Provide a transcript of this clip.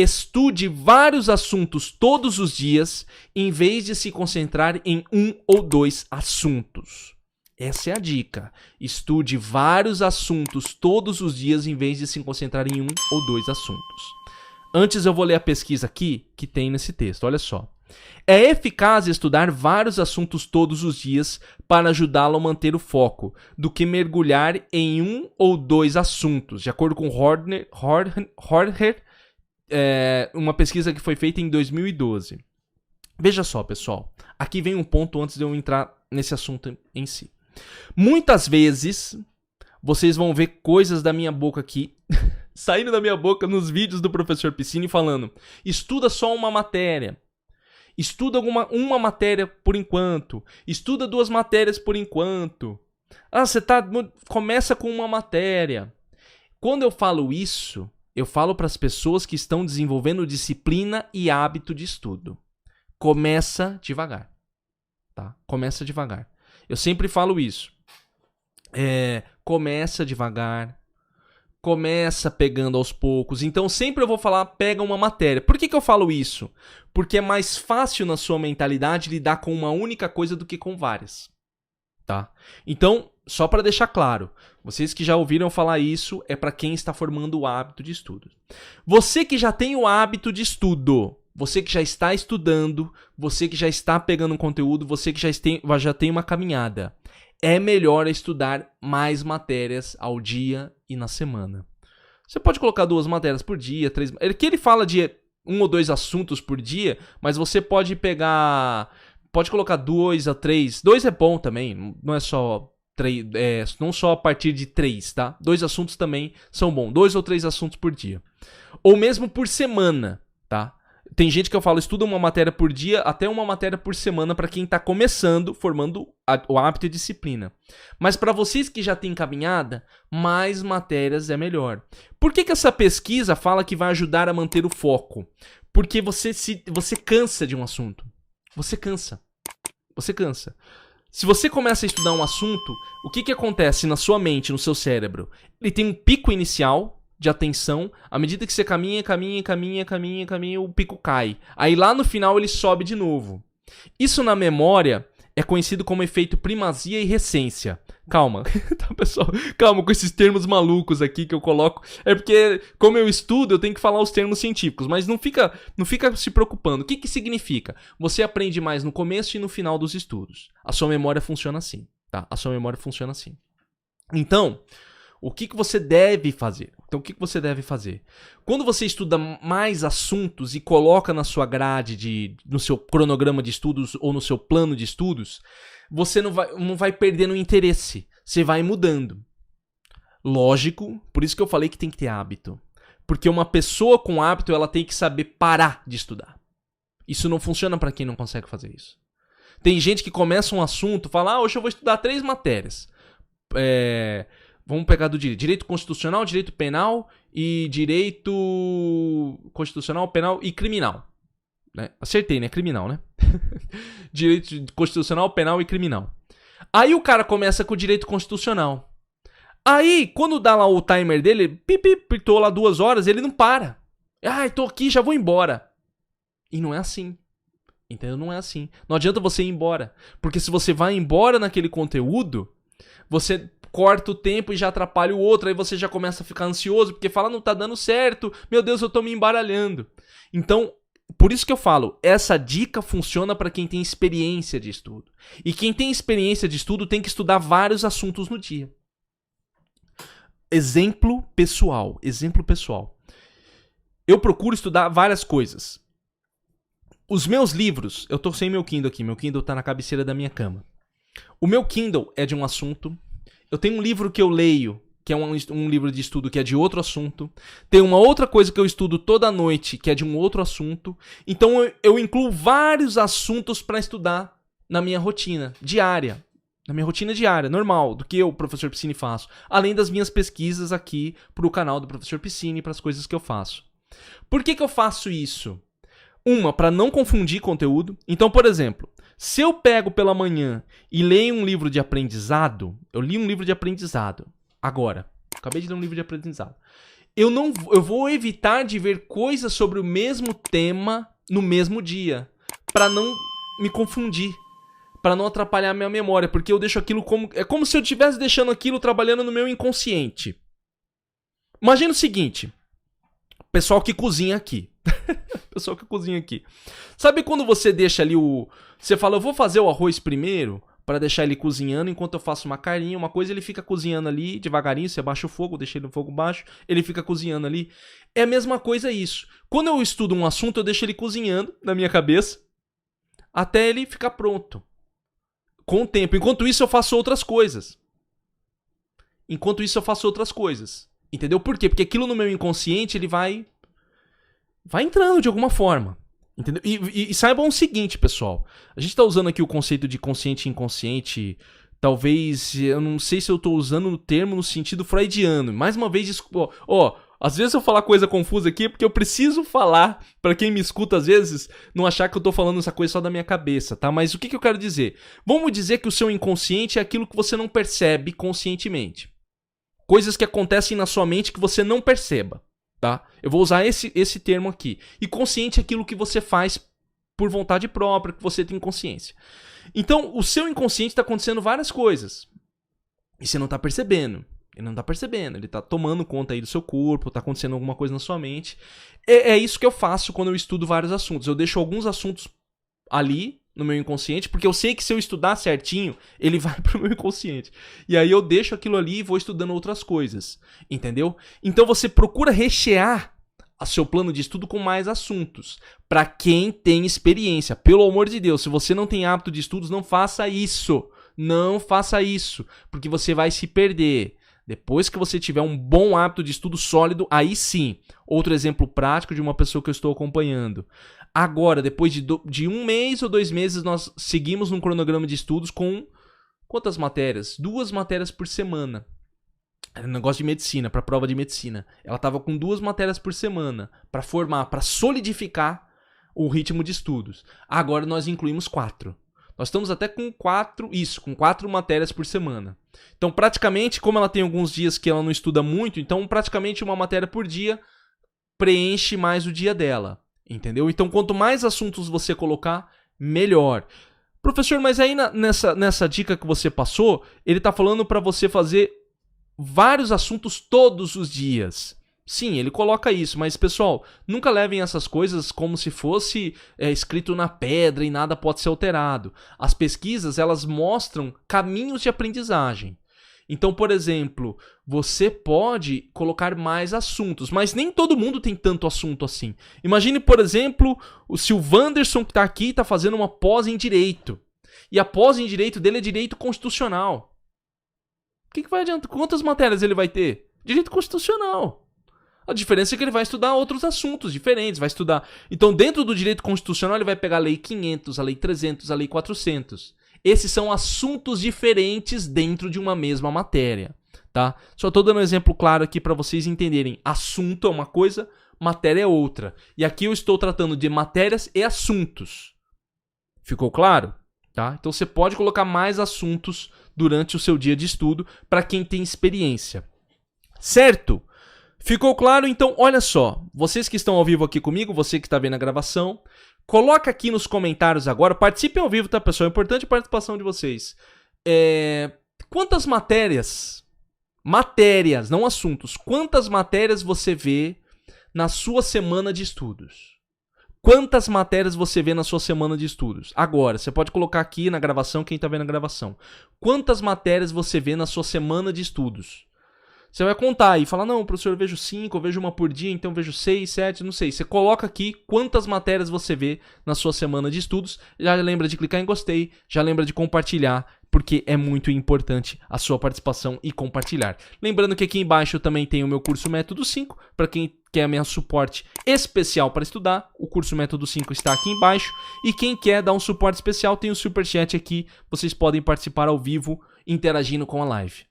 Estude vários assuntos todos os dias, em vez de se concentrar em um ou dois assuntos. Essa é a dica. Estude vários assuntos todos os dias, em vez de se concentrar em um ou dois assuntos. Antes eu vou ler a pesquisa aqui, que tem nesse texto. Olha só. É eficaz estudar vários assuntos todos os dias para ajudá-lo a manter o foco, do que mergulhar em um ou dois assuntos, de acordo com Horner, uma pesquisa que foi feita em 2012. Veja só, pessoal. Aqui vem um ponto antes de eu entrar nesse assunto em si. Muitas vezes, vocês vão ver coisas da minha boca aqui, saindo da minha boca nos vídeos do professor Piscine falando, estuda só uma matéria. Estuda uma matéria por enquanto. Estuda 2 matérias por enquanto. Começa com uma matéria. Quando eu falo isso, eu falo para as pessoas que estão desenvolvendo disciplina e hábito de estudo. Começa devagar. Tá? Começa devagar. Eu sempre falo isso. Começa devagar. Começa pegando aos poucos. Então sempre eu vou falar, pega uma matéria. Por que eu falo isso? Porque é mais fácil na sua mentalidade lidar com uma única coisa do que com várias. Tá? Então, só para deixar claro, vocês que já ouviram falar isso, é para quem está formando o hábito de estudo. Você que já tem o hábito de estudo, você que já está estudando, você que já está pegando um conteúdo, você que já tem uma caminhada, é melhor estudar mais matérias ao dia e na semana. Você pode colocar 2 matérias por dia, 3... Aqui ele fala de 1 ou 2 assuntos por dia, mas você pode pegar... Pode colocar 2 a 3. 2 é bom também, não é só... não só a partir de 3, tá? 2 assuntos também são bons. 2 ou 3 assuntos por dia. Ou mesmo por semana, tá? Tem gente que eu falo, estuda uma matéria por dia, até uma matéria por semana para quem está começando, formando o hábito e disciplina. Mas para vocês que já têm caminhada, mais matérias é melhor. Por que essa pesquisa fala que vai ajudar a manter o foco? Porque você cansa de um assunto. Você cansa. Se você começa a estudar um assunto, o que acontece na sua mente, no seu cérebro? Ele tem um pico inicial de atenção, à medida que você caminha, o pico cai. Aí lá no final ele sobe de novo. Isso na memória é conhecido como efeito primazia e recência. Calma, tá, pessoal? Calma com esses termos malucos aqui que eu coloco. É porque, como eu estudo, eu tenho que falar os termos científicos, mas não fica se preocupando. O que significa? Você aprende mais no começo e no final dos estudos. A sua memória funciona assim, tá? A sua memória funciona assim. Então, o que você deve fazer? Quando você estuda mais assuntos e coloca na sua grade, no seu cronograma de estudos ou no seu plano de estudos, você não vai perdendo o interesse. Você vai mudando. Lógico, por isso que eu falei que tem que ter hábito. Porque uma pessoa com hábito, ela tem que saber parar de estudar. Isso não funciona para quem não consegue fazer isso. Tem gente que começa um assunto, fala, hoje eu vou estudar 3 matérias. Vamos pegar do direito constitucional, direito penal e direito constitucional, penal e criminal. Né? Acertei, né? Criminal, né? Direito constitucional, penal e criminal. Aí o cara começa com o direito constitucional. Aí, quando dá lá o timer dele, pitou lá 2 horas, ele não para. Tô aqui, já vou embora. E não é assim. Entendeu? Não é assim. Não adianta você ir embora. Porque se você vai embora naquele conteúdo, você corta o tempo e já atrapalha o outro, aí você já começa a ficar ansioso, porque fala, não tá dando certo, meu Deus, eu tô me embaralhando. Então, por isso que eu falo, essa dica funciona para quem tem experiência de estudo. E quem tem experiência de estudo tem que estudar vários assuntos no dia. Exemplo pessoal. Eu procuro estudar várias coisas. Os meus livros, eu tô sem meu Kindle aqui, meu Kindle tá na cabeceira da minha cama. O meu Kindle é de um assunto. Eu tenho um livro que eu leio, que é um livro de estudo que é de outro assunto. Tem uma outra coisa que eu estudo toda noite, que é de um outro assunto. Então eu incluo vários assuntos para estudar na minha rotina diária. Na minha rotina diária, normal, do que eu, professor Piscine, faço. Além das minhas pesquisas aqui para o canal do professor Piscine, para as coisas que eu faço. Por que eu faço isso? Para não confundir conteúdo. Então, por exemplo, se eu pego pela manhã e leio um livro de aprendizado, eu li um livro de aprendizado agora, acabei de ler um livro de aprendizado, eu vou evitar de ver coisas sobre o mesmo tema no mesmo dia, para não me confundir, para não atrapalhar a minha memória, porque eu deixo aquilo como... É como se eu estivesse deixando aquilo trabalhando no meu inconsciente. Imagina o seguinte, pessoal que cozinha aqui. Pessoal que cozinha aqui. Sabe quando você deixa ali Você fala, eu vou fazer o arroz primeiro, para deixar ele cozinhando, enquanto eu faço uma carninha, uma coisa, ele fica cozinhando ali devagarinho, você baixa o fogo, deixa ele no fogo baixo, ele fica cozinhando ali. É a mesma coisa isso. Quando eu estudo um assunto, eu deixo ele cozinhando na minha cabeça, até ele ficar pronto. Com o tempo. Enquanto isso, eu faço outras coisas. Entendeu? Por quê? Porque aquilo no meu inconsciente, ele vai entrando de alguma forma. Entendeu? E saibam o seguinte, pessoal. A gente tá usando aqui o conceito de consciente e inconsciente. Talvez, eu não sei se eu tô usando o termo no sentido freudiano. Mais uma vez, desculpa. Às vezes eu falar coisa confusa aqui porque eu preciso falar pra quem me escuta às vezes não achar que eu tô falando essa coisa só da minha cabeça, tá? Mas o que eu quero dizer? Vamos dizer que o seu inconsciente é aquilo que você não percebe conscientemente. Coisas que acontecem na sua mente que você não perceba, tá? Eu vou usar esse termo aqui. E consciente é aquilo que você faz por vontade própria, que você tem consciência. Então, o seu inconsciente tá acontecendo várias coisas. E você não tá percebendo. Ele tá tomando conta aí do seu corpo, tá acontecendo alguma coisa na sua mente. É isso que eu faço quando eu estudo vários assuntos. Eu deixo alguns assuntos ali no meu inconsciente, porque eu sei que se eu estudar certinho, ele vai pro meu inconsciente. E aí eu deixo aquilo ali e vou estudando outras coisas, entendeu? Então você procura rechear o seu plano de estudo com mais assuntos, para quem tem experiência. Pelo amor de Deus, se você não tem hábito de estudos, não faça isso. Não faça isso, porque você vai se perder. Depois que você tiver um bom hábito de estudo sólido, aí sim. Outro exemplo prático de uma pessoa que eu estou acompanhando. Agora, depois de 1 mês ou 2 meses, nós seguimos num cronograma de estudos com quantas matérias? 2 matérias por semana. Era um negócio de medicina, para prova de medicina. Ela estava com 2 matérias por semana para formar, para solidificar o ritmo de estudos. Agora nós incluímos 4. Nós estamos até com 4 matérias por semana. Então, praticamente, como ela tem alguns dias que ela não estuda muito, então praticamente uma matéria por dia preenche mais o dia dela. Entendeu? Então, quanto mais assuntos você colocar, melhor. Professor, mas aí nessa dica que você passou, ele está falando para você fazer vários assuntos todos os dias. Sim, ele coloca isso, mas pessoal, nunca levem essas coisas como se fosse escrito na pedra e nada pode ser alterado. As pesquisas, elas mostram caminhos de aprendizagem. Então, por exemplo, você pode colocar mais assuntos, mas nem todo mundo tem tanto assunto assim. Imagine, por exemplo, se o Wanderson que está aqui está fazendo uma pós em Direito. E a pós em Direito dele é Direito Constitucional. O que vai adiantar? Quantas matérias ele vai ter? Direito Constitucional. A diferença é que ele vai estudar outros assuntos diferentes, vai estudar... Então, dentro do direito constitucional, ele vai pegar a lei 500, a lei 300, a lei 400. Esses são assuntos diferentes dentro de uma mesma matéria, tá? Só estou dando um exemplo claro aqui para vocês entenderem. Assunto é uma coisa, matéria é outra. E aqui eu estou tratando de matérias e assuntos. Ficou claro? Tá? Então, você pode colocar mais assuntos durante o seu dia de estudo para quem tem experiência. Certo? Ficou claro? Então, olha só. Vocês que estão ao vivo aqui comigo, você que está vendo a gravação, coloca aqui nos comentários agora. Participem ao vivo, tá, pessoal? É importante a participação de vocês. Quantas matérias, não assuntos, quantas matérias você vê na sua semana de estudos? Quantas matérias você vê na sua semana de estudos? Agora, você pode colocar aqui na gravação, quem está vendo a gravação. Quantas matérias você vê na sua semana de estudos? Você vai contar e falar, não, professor, eu vejo 5, eu vejo uma por dia, então eu vejo 6, 7, não sei. Você coloca aqui quantas matérias você vê na sua semana de estudos. Já lembra de clicar em gostei, já lembra de compartilhar, porque é muito importante a sua participação e compartilhar. Lembrando que aqui embaixo eu também tenho o meu curso Método 5, para quem quer meu suporte especial para estudar, o curso Método 5 está aqui embaixo. E quem quer dar um suporte especial tem o Superchat aqui, vocês podem participar ao vivo, interagindo com a live.